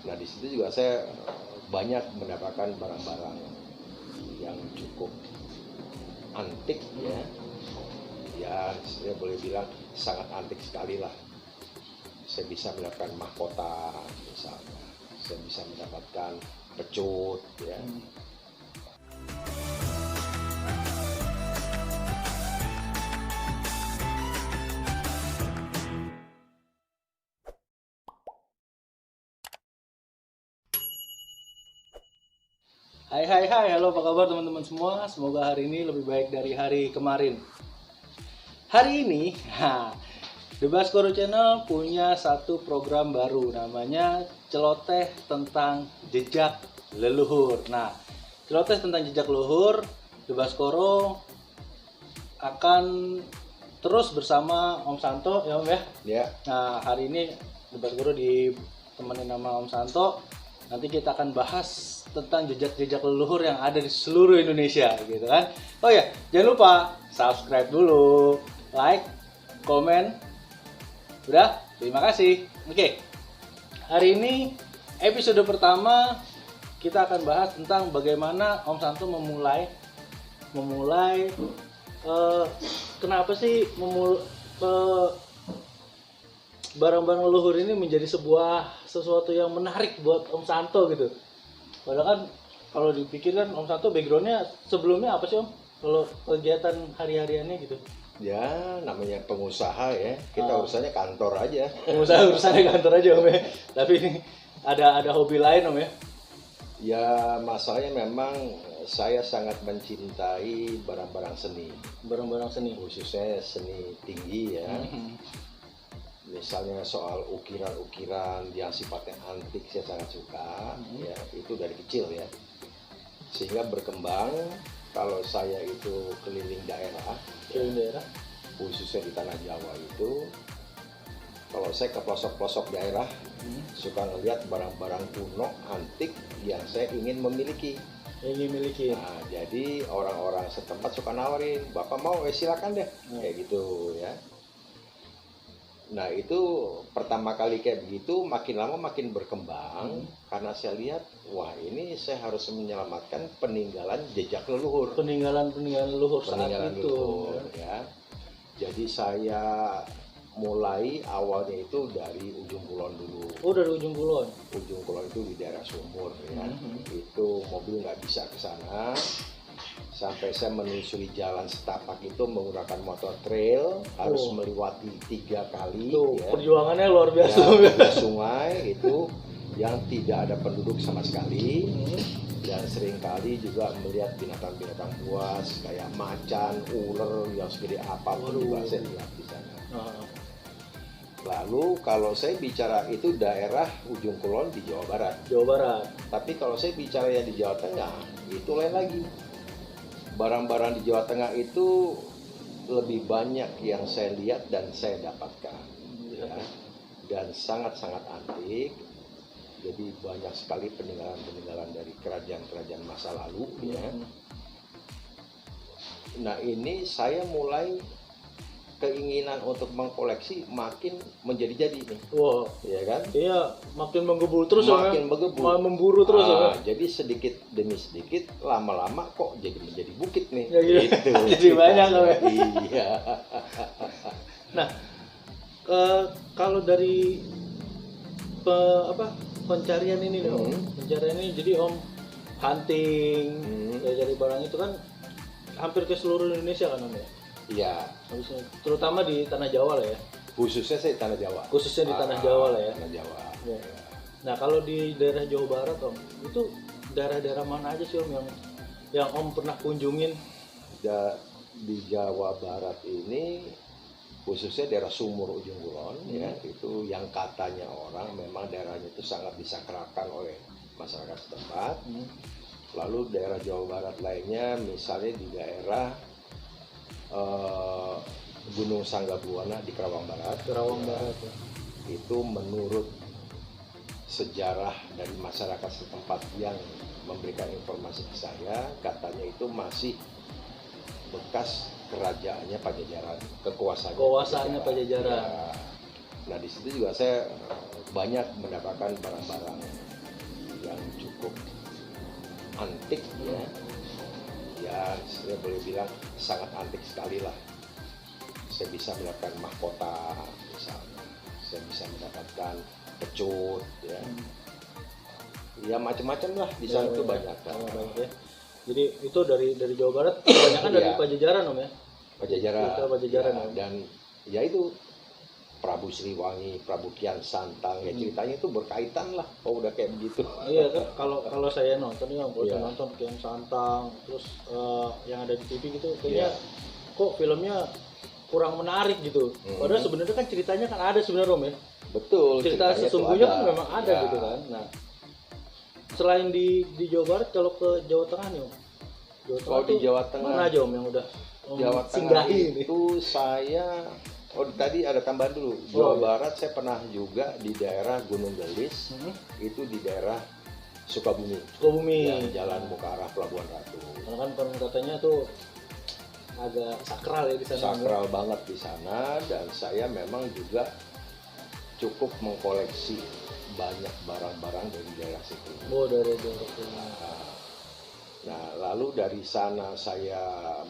Nah di situ juga saya banyak mendapatkan barang-barang yang cukup antik ya. Ya saya boleh bilang sangat antik sekali lah. Saya bisa mendapatkan mahkota misalnya, saya bisa mendapatkan pecut ya. Hai, halo apa kabar teman-teman semua? Semoga hari ini lebih baik dari hari kemarin. Hari ini, The Baskoro Channel punya satu program baru namanya Celoteh tentang Jejak Leluhur. Nah, celoteh tentang jejak leluhur, The Baskoro akan terus bersama Om Santo ya Om ya. Ya. Nah, hari ini The Baskoro ditemani nama Om Santo. Nanti kita akan bahas tentang jejak-jejak leluhur yang ada di seluruh Indonesia gitu kan. Oh ya, jangan lupa subscribe dulu, like, komen. Udah, terima kasih. Oke. Hari ini episode pertama kita akan bahas tentang bagaimana Om Santo memulai kenapa sih barang-barang leluhur ini menjadi sesuatu yang menarik buat Om Santo gitu. Padahal kan kalau dipikirkan Om Santo backgroundnya sebelumnya apa sih Om? Kalau kegiatan hari-hariannya gitu. Ya namanya pengusaha ya, kita urusannya kantor aja. Pengusaha urusannya kantor aja Om ya. Tapi ini ada hobi lain Om ya. Ya masalahnya memang saya sangat mencintai barang-barang seni. Barang-barang seni. Khususnya seni tinggi ya. Misalnya soal ukiran-ukiran yang sifatnya antik saya sangat suka ya, itu dari kecil ya, sehingga berkembang. Kalau saya itu keliling daerah, khususnya di tanah Jawa itu, kalau saya ke pelosok-pelosok daerah suka ngelihat barang-barang kuno antik yang saya ingin memiliki. Nah, jadi orang-orang setempat suka nawarin, bapak mau silakan deh kayak gitu ya. Nah itu pertama kali kayak begitu, makin lama makin berkembang karena saya lihat, wah ini saya harus menyelamatkan peninggalan jejak leluhur. Peninggalan leluhur saat itu. Ya. Jadi saya mulai awalnya itu dari Ujung Kulon dulu. Oh dari Ujung Kulon. Ujung Kulon itu di daerah Sumur ya. Itu mobil nggak bisa ke sana. Sampai saya menyusuri jalan setapak itu menggunakan motor trail, harus melewati 3 kali ya. Perjuangannya luar biasa ya, sungai itu yang tidak ada penduduk sama sekali. Dan seringkali juga melihat binatang-binatang buas kayak macan, ular yang segede apapun juga saya lihat di sana. Lalu kalau saya bicara itu daerah Ujung Kulon di Jawa Barat. Tapi kalau saya bicara yang di Jawa Tengah itu lain lagi. Barang-barang di Jawa Tengah itu lebih banyak yang saya lihat dan saya dapatkan ya. Dan sangat-sangat antik. Jadi banyak sekali peninggalan-peninggalan dari kerajaan-kerajaan masa lalu ya. Nah ini saya mulai keinginan untuk mengkoleksi makin menjadi-jadi nih. Wah, ya kan? Iya, makin menggebul terus makin menggebul. Memburu terus Jadi sedikit demi sedikit lama-lama kok jadi menjadi bukit nih. Ya, gitu. Jadi banyak ya. Iya. Nah, kalau dari pencarian ini nih Om. Pencarian ini jadi Om hunting, cari barang itu kan hampir ke seluruh Indonesia kan Om ya? Iya. Terutama di tanah Jawa lah ya. Khususnya saya di tanah Jawa. Khususnya di tanah Jawa lah ya. Tanah Jawa. Ya. Nah kalau di daerah Jawa Barat Om, itu daerah-daerah mana aja sih Om yang Om pernah kunjungin? Di Jawa Barat ini khususnya daerah Sumur Ujung Kulon ya, itu yang katanya orang memang daerahnya itu sangat disakralkan oleh masyarakat setempat. Lalu daerah Jawa Barat lainnya misalnya di daerah Gunung Sanggabuana di Kerawang Barat. Barat ya. Itu menurut sejarah dari masyarakat setempat yang memberikan informasi ke saya, katanya itu masih bekas kerajaannya Pajajaran, kekuasaannya Pajajaran. Ya. Nah di situ juga saya banyak mendapatkan barang-barang yang cukup antik ya. Ya, saya boleh bilang sangat antik sekali lah. Saya bisa mendapatkan mahkota misalnya, saya bisa mendapatkan pecut ya. Ya macam-macam lah di sana itu banyak kan. Banyak ya. Jadi itu dari Jawa Barat kebanyakan dari Iya. Pajajaran Om ya. Pajajaran. Itu Pajajaran, Ya, ya. dan ya itu Prabu Siliwangi, Prabu Kian Santang ya ceritanya itu berkaitan lah. Oh udah kayak begitu. Iya kan kalau saya nonton ya, kalau saya Iya. nonton Kian Santang terus yang ada di TV gitu kayaknya Iya. kok filmnya kurang menarik gitu. Padahal sebenarnya kan ceritanya kan ada sebenarnya Om ya. Betul. Cerita ceritanya itu sesungguhnya ada. kan memang ada Ya. gitu kan. Nah, selain di Jawa Barat kalau ke Jawa Tengah nih Om. Kalau di tuh Jawa Tengah, mana aja Om yang udah Om Jawa Tengah singgahi ini? itu saya tadi ada tambahan dulu. Jawa iya. Barat saya pernah juga di daerah Gunung Gelis, itu di daerah Sukabumi. Sukabumi. Yang jalan mau ke arah Pelabuhan Ratu. Karena kan konon katanya tuh agak sakral ya di sana. Sakral banget di sana, dan saya memang juga cukup mengkoleksi banyak barang-barang dari daerah situ. Oh, dari daerah sana. Nah, lalu dari sana saya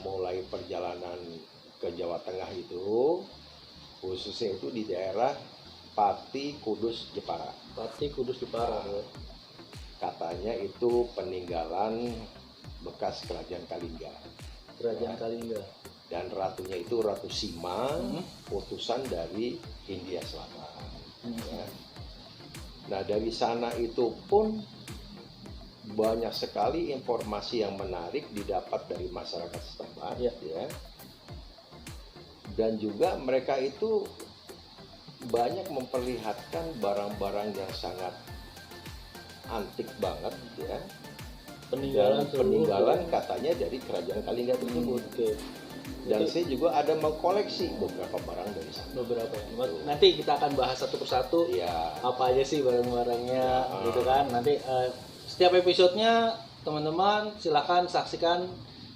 mulai perjalanan ke Jawa Tengah itu, khususnya itu di daerah Pati, Kudus, Jepara. Pati, Kudus, Jepara. Ya. Katanya itu peninggalan bekas Kerajaan Kalingga. Kerajaan Kalingga. Dan ratunya itu Ratu Sima, utusan dari Hindia Selatan. Ya. Nah, dari sana itu pun banyak sekali informasi yang menarik didapat dari masyarakat setempat, Ya. ya. Dan juga mereka itu banyak memperlihatkan barang-barang yang sangat antik banget, ya. Dan peninggalan katanya dari Kerajaan Kalingga tersebut. Oke. Dan Jadi, saya juga ada mengkoleksi beberapa barang dari sana. beberapa ya. Nanti kita akan bahas satu persatu Ya, apa aja sih barang-barangnya Ya. gitu kan. Nanti setiap episodenya teman-teman silahkan saksikan,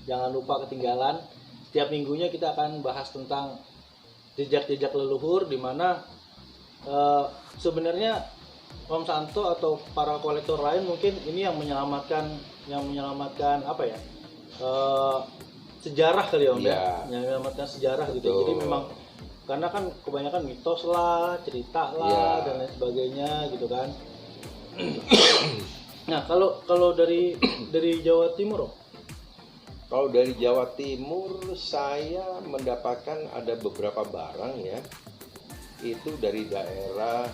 jangan lupa ketinggalan. Setiap minggunya kita akan bahas tentang jejak-jejak leluhur, di mana sebenarnya Om Santo atau para kolektor lain mungkin ini yang menyelamatkan apa ya, sejarah kali ya Om ya, Iya. yang menyelamatkan sejarah gitu. Betul. Jadi memang karena kan kebanyakan mitos lah, cerita lah, Iya. dan lain sebagainya gitu kan. Nah, kalau dari Jawa Timur Om? kalau dari Jawa Timur saya mendapatkan ada beberapa barang ya. Itu dari daerah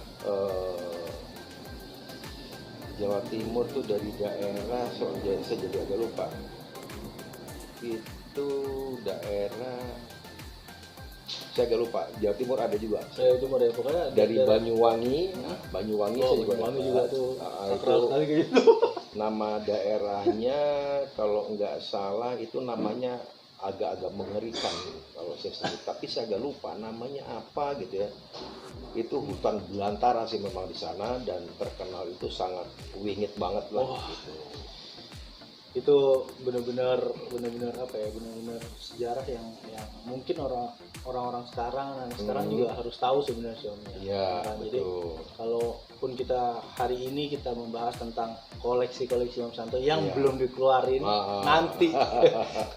Jawa Timur tuh dari daerah saya jadi agak lupa. Itu daerah saya agak lupa. Jawa Timur ada juga. Saya Timur ya, pokoknya Dari daerah- Banyuwangi, Banyuwangi saya juga Banyuwangi dapat. juga tuh sakral Itu sekali kayak gitu. nama daerahnya kalau nggak salah itu namanya agak-agak mengerikan kalau saya sebut, tapi saya agak lupa namanya apa gitu ya. Itu hutan belantara sih memang di sana, dan terkenal itu sangat wingit banget lah gitu. Itu benar-benar apa ya, benar-benar sejarah yang mungkin orang-orang sekarang, anak sekarang juga harus tahu sebenarnya sih Om ya. Iya, Nah, jadi betul. kalaupun kita hari ini kita membahas tentang koleksi-koleksi Om Santo yang Iya. belum dikeluarin, Ah. nanti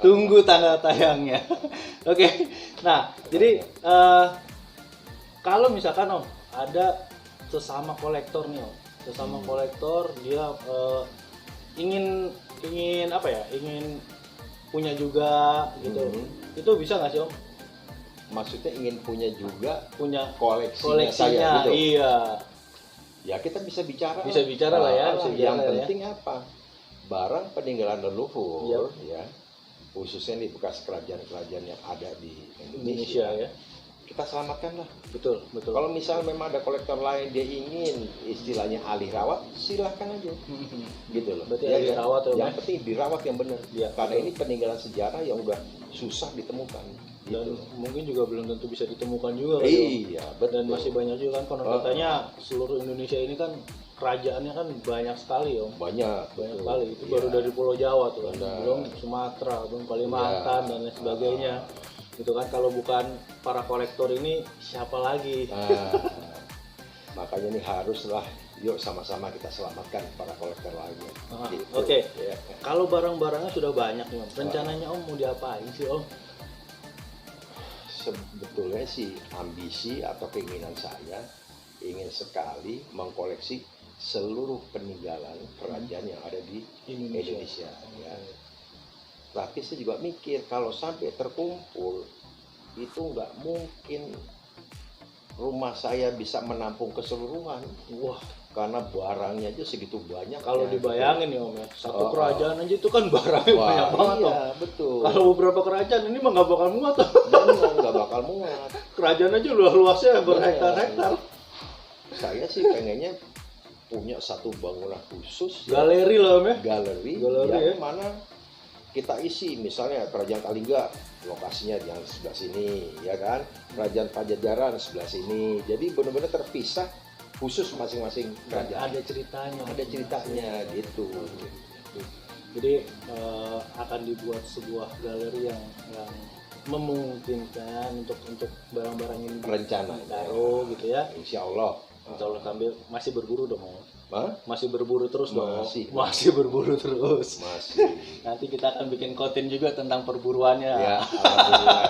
tunggu tanggal tayangnya. Oke. Nah, jadi kalau misalkan Om ada sesama kolektor nih Om, sesama kolektor dia ingin apa ya, ingin punya juga gitu, itu bisa nggak sih Om? Maksudnya ingin punya juga Punya koleksinya saya koleksinya, gitu. iya. Ya kita bisa bicara. Bisa bicara lah ya, bisa bicara yang lah ya. penting apa? Barang peninggalan leluhur, Iya. ya, khususnya di bekas kerajaan-kerajaan yang ada di Indonesia ya, kita selamatkan lah. betul. Kalau misalnya memang ada kolektor lain dia ingin istilahnya alih rawat, silahkan aja, gitu loh. Berarti Ya, alih ya. rawat ya, Om, Yang ya? penting dirawat yang benar. Iya, Karena betul. ini peninggalan sejarah yang udah susah ditemukan. Dan Gitu. mungkin juga belum tentu bisa ditemukan juga kan, Om? Iya, betul. Dan masih banyak juga kan konon Oh. katanya seluruh Indonesia ini kan kerajaannya kan banyak sekali Om. banyak Banyak betul. sekali, itu Iya. baru dari Pulau Jawa tuh kan, Benar. belum Sumatera, belum Kalimantan Iya. dan lain sebagainya. Gitu kan, kalau bukan para kolektor ini siapa lagi? Nah, makanya ini haruslah yuk sama-sama kita selamatkan para kolektor lainnya. Gitu. Oke. Ya. Kalau barang-barangnya sudah banyak nih Om, rencananya Om mau diapain sih Om? Sebetulnya sih ambisi atau keinginan saya ingin sekali mengkoleksi seluruh peninggalan kerajaan yang ada di Indonesia. Ya. Tapi saya juga mikir kalau sampai terkumpul itu nggak mungkin rumah saya bisa menampung keseluruhan. Wah, Karena barangnya aja segitu banyak. kalau dibayangin ya Om ya, satu kerajaan aja itu kan barangnya Wah, banyak banget Om. iya, betul. Kalau beberapa kerajaan ini mah nggak bakal muat Om. Benar, nggak bakal muat. Kerajaan aja luasnya berhektar-hektar. Saya sih pengennya punya satu bangunan khusus, ya, Galeri lah Om ya. galeri ya. yang mana kita isi, misalnya Kerajaan Kalingga lokasinya di yang sebelah sini, ya kan? Kerajaan Pajajaran sebelah sini. Jadi benar-benar terpisah khusus masing-masing Dan kerajaan. ada ceritanya. Ada ceritanya gitu. Jadi akan dibuat sebuah galeri yang memungkinkan untuk barang-barang ini Rencana. taruh gitu ya. Insya Allah. Insya Allah sambil masih berburu dong Om. Hah? Masih berburu terus dong. Masih. Berburu terus. Masih. Nanti kita akan bikin konten juga tentang perburuannya. Ya, alhamdulillah.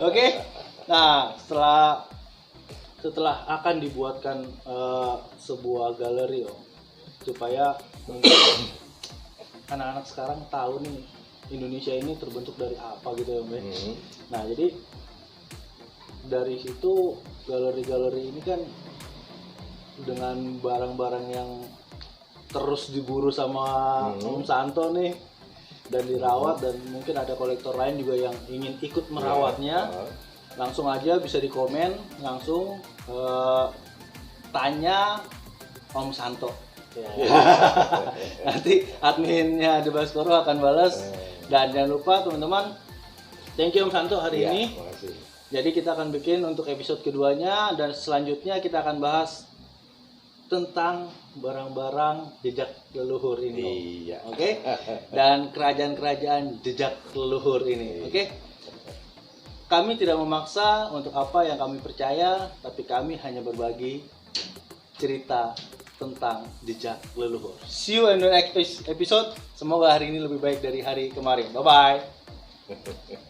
Oke. Nah, setelah akan dibuatkan sebuah galeri Om, supaya mungkin anak-anak sekarang tahu nih Indonesia ini terbentuk dari apa gitu ya Om. Nah, jadi dari situ galeri-galeri ini kan dengan barang-barang yang terus diburu sama Om Santo nih dan dirawat, dan mungkin ada kolektor lain juga yang ingin ikut merawatnya. Langsung aja bisa di komen, langsung tanya Om Santo. Nanti adminnya The Baskoro akan balas. Dan jangan lupa teman-teman, thank you Om Santo hari ini. Makasih. Jadi kita akan bikin untuk episode keduanya, dan selanjutnya kita akan bahas tentang barang-barang jejak leluhur ini. Iya. Oke? Dan kerajaan-kerajaan jejak leluhur ini. Oke? Kami tidak memaksa untuk apa yang kami percaya, tapi kami hanya berbagi cerita tentang jejak leluhur. See you in the next episode. Semoga hari ini lebih baik dari hari kemarin. Bye-bye.